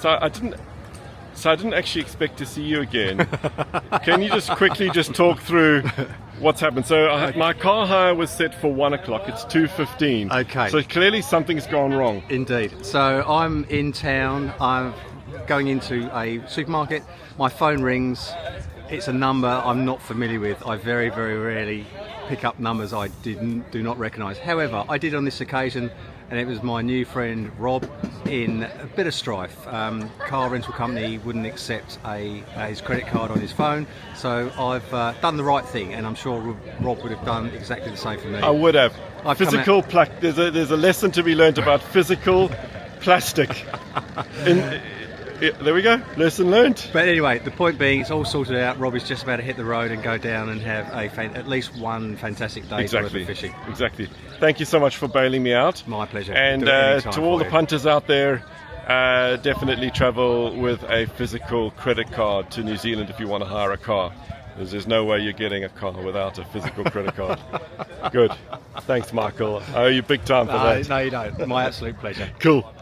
So I didn't actually expect to see you again. Can you just quickly just talk through what's happened? So my car hire was set for 1 o'clock. It's 2:15. Okay. So clearly something's gone wrong. Indeed. So I'm in town. I'm going into a supermarket. My phone rings. It's a number I'm not familiar with. I very, very rarely pick up numbers I do not recognise. However, I did on this occasion, and it was my new friend Rob in a bit of strife. Car rental company wouldn't accept his credit card on his phone, so I've done the right thing, and I'm sure Rob would have done exactly the same for me. I would have. Physical there's a lesson to be learned about physical plastic. There we go, lesson learned. But anyway, the point being, it's all sorted out. Rob is just about to hit the road and go down and have at least one fantastic day's worth of fishing. Exactly. Thank you so much for bailing me out. My pleasure. And to all the punters out there, definitely travel with a physical credit card to New Zealand if you want to hire a car. There's no way you're getting a car without a physical credit card. Good. Thanks, Michael. I owe you big time for that. No, you don't. My absolute pleasure. Cool.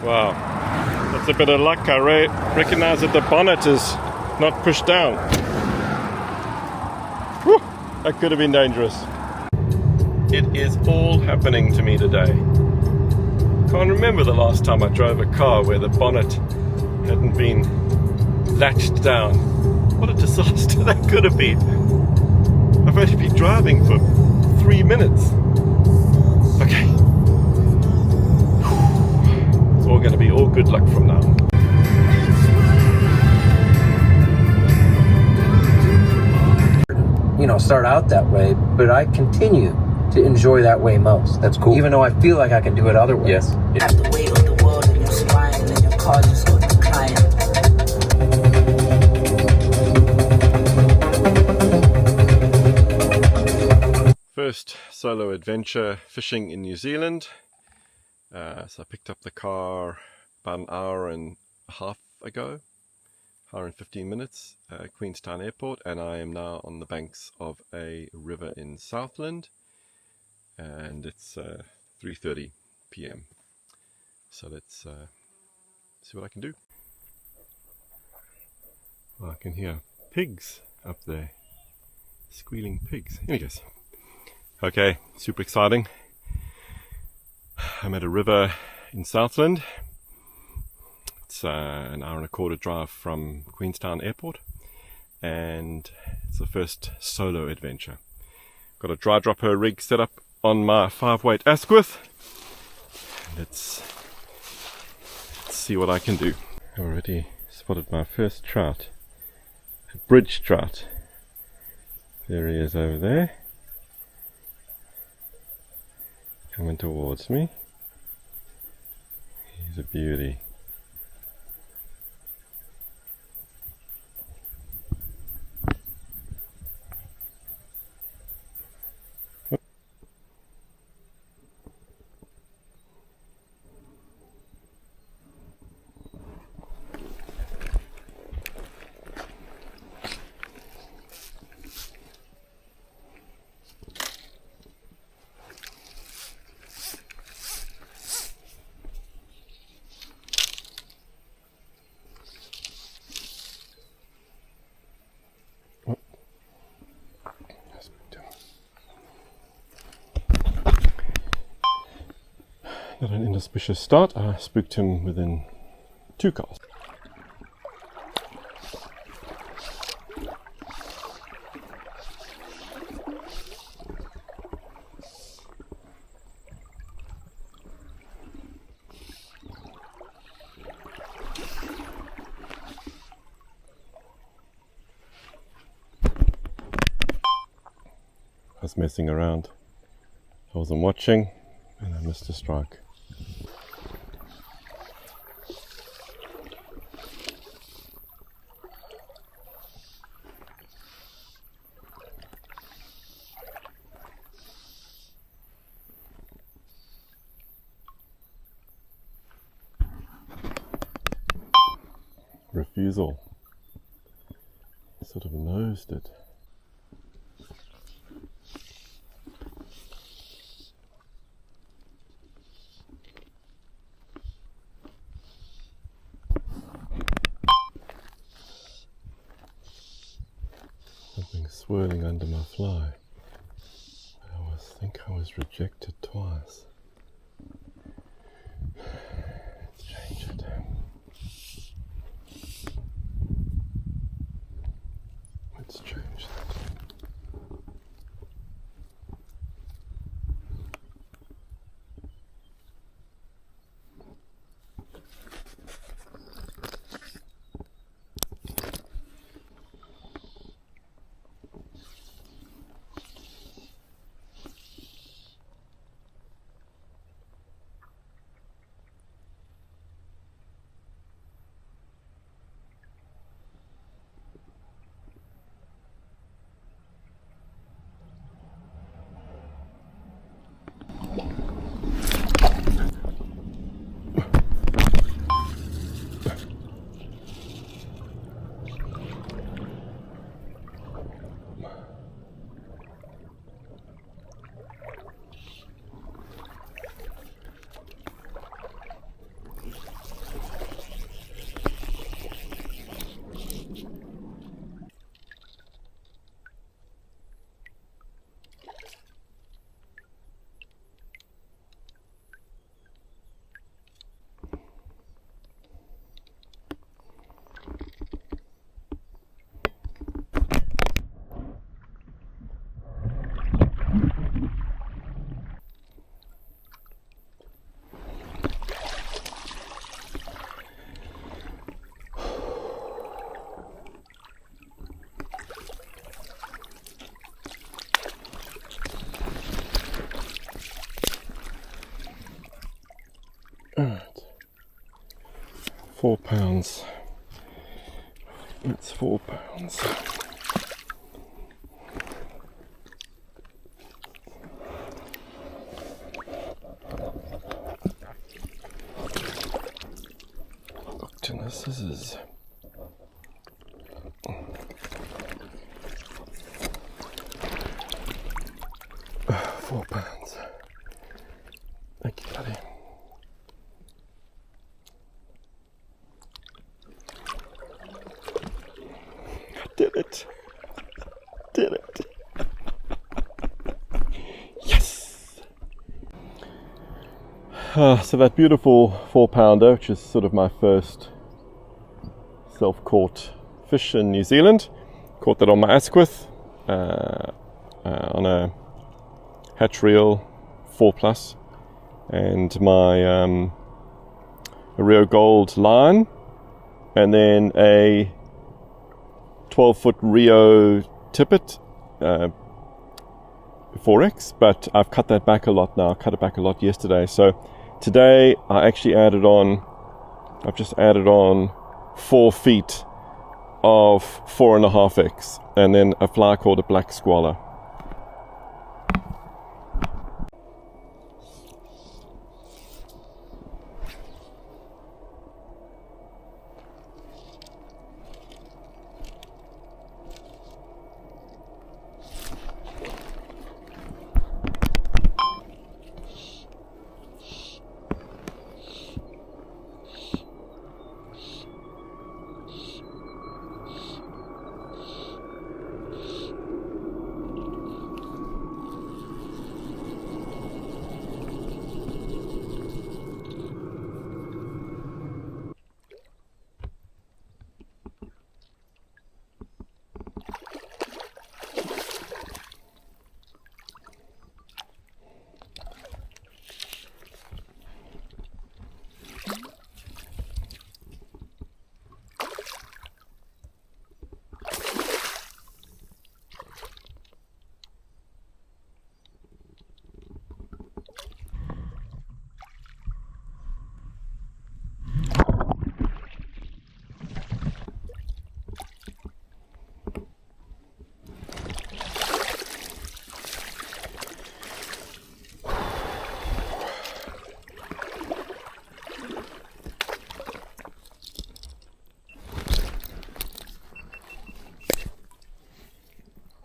Wow, that's a bit of luck. I recognize that the bonnet is not pushed down. Whew, that could have been dangerous. It is all happening to me today. Can't remember the last time I drove a car where the bonnet hadn't been latched down. What a disaster that could have been. I've only been driving for 3 minutes. Okay. All going to be all good luck from now. Start out that way, but I continue to enjoy that way most. That's cool. Even though I feel like I can do it other ways. Yes. Have the weight of the world in your spine and your car just go decline. First solo adventure fishing in New Zealand. So I picked up the car about an hour and a half ago, hour and 15 minutes, Queenstown Airport, and I am now on the banks of a river in Southland, and it's 3:30 p.m. So let's see what I can do. Well, I can hear pigs up there, squealing pigs. Anyways, okay, super exciting. I'm at a river in Southland. It's an hour and a quarter drive from Queenstown Airport, and it's the first solo adventure. Got a dry dropper rig set up on my 5-weight Asquith. Let's see what I can do. Already spotted my first trout, a bridge trout. There he is over there, coming towards me. He's a beauty. Not an inauspicious start. I spooked him within 2 casts. I was messing around. I wasn't watching and I missed a strike. Refusal. Sort of nosed it. swirling under my fly. I think I was rejected twice. Let's change it. Let's change that. Alright, 4 pounds. It's 4 pounds. Look to the scissors. 4 pounds. Thank you, buddy. Did it. Did it. Yes. So that beautiful 4-pounder, which is sort of my first self-caught fish in New Zealand. Caught that on my Asquith on a hatch reel 4+, and my Rio Gold line, and then a 12-foot Rio tippet 4X, but I've cut that back a lot now. I cut it back a lot yesterday. So today I actually I've just added on 4 feet of 4.5X, and then a fly called a black squaller.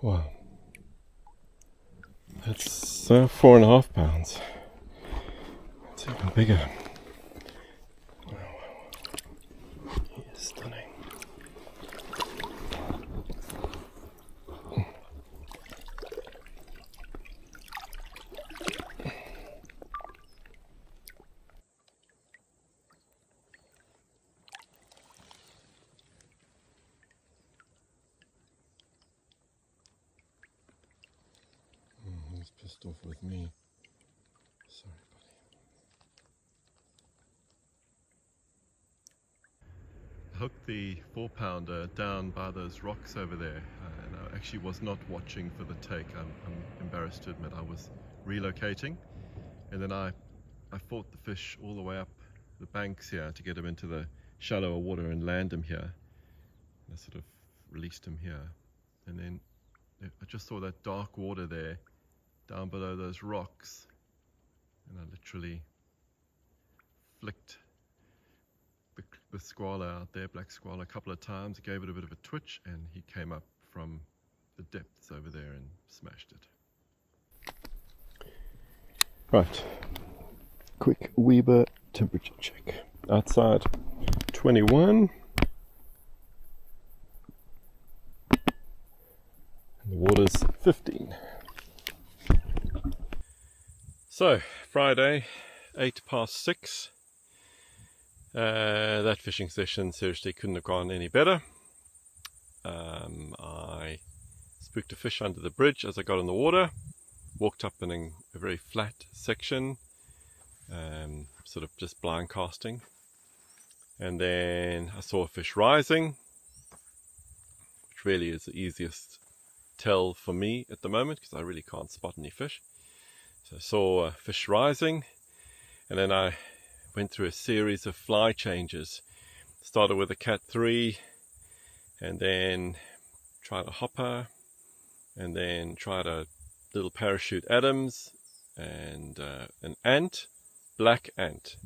Wow, that's 4.5 pounds. It's even bigger. Wow, he is stunning. pissed off with me. Sorry, buddy. I hooked the 4-pounder down by those rocks over there, and I actually was not watching for the take. I'm embarrassed to admit I was relocating, and then I fought the fish all the way up the banks here to get him into the shallower water and land him here. And I sort of released him here, and then I just saw that dark water there down below those rocks, and I literally flicked the squaller out there, black squaller, a couple of times, gave it a bit of a twitch, and he came up from the depths over there and smashed it. Right, quick Weber temperature check. Outside 21. The water's 15. So, Friday, 6:08. That fishing session seriously couldn't have gone any better. I spooked a fish under the bridge as I got in the water, walked up in a very flat section, sort of just blind casting, and then I saw a fish rising, which really is the easiest tell for me at the moment because I really can't spot any fish. So I saw a fish rising, and then I went through a series of fly changes. Started with a Cat 3, and then tried a hopper, and then tried a little parachute Adams, and an ant, black ant.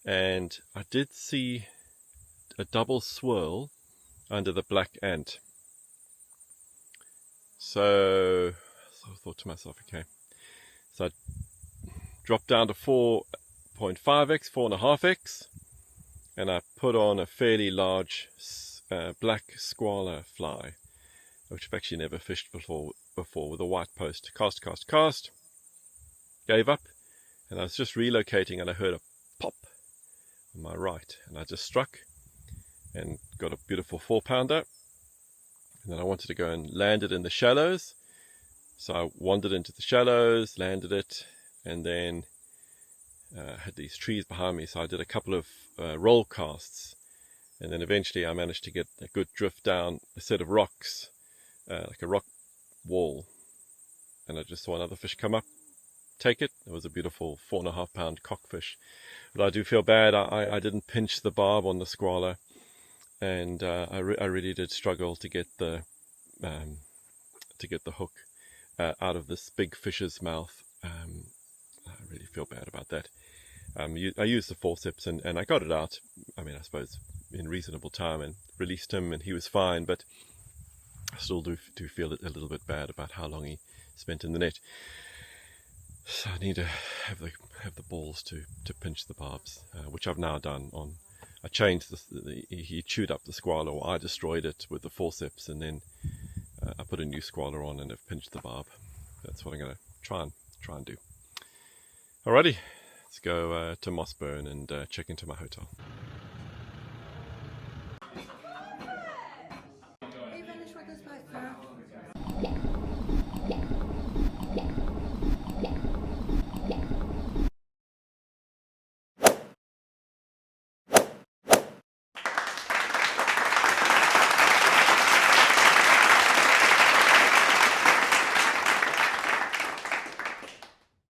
And I did see a double swirl under the black ant. So I thought to myself, okay. So I dropped down to 4.5x, 4.5x, and I put on a fairly large black squaller fly, which I've actually never fished before with a white post. Cast. Gave up, and I was just relocating, and I heard a pop on my right, and I just struck and got a beautiful 4-pounder. And then I wanted to go and land it in the shallows, so I wandered into the shallows, landed it, and then had these trees behind me, so I did a couple of roll casts, and then eventually I managed to get a good drift down a set of rocks, like a rock wall, and I just saw another fish come up, take it. It was a beautiful 4.5-pound cockfish, but I do feel bad. I didn't pinch the barb on the squaller, and I really did struggle to get the hook out of this big fish's mouth. I really feel bad about that. I used the forceps and I got it out, I mean, I suppose in reasonable time, and released him, and he was fine, but I still do feel a little bit bad about how long he spent in the net. So I need to have the balls to pinch the barbs, which I've now done. I changed he chewed up the squaller, or I destroyed it with the forceps, and then I put a new squaller on and have pinched the barb. That's what I'm going to try and do. Alrighty, let's go to Mossburn and check into my hotel.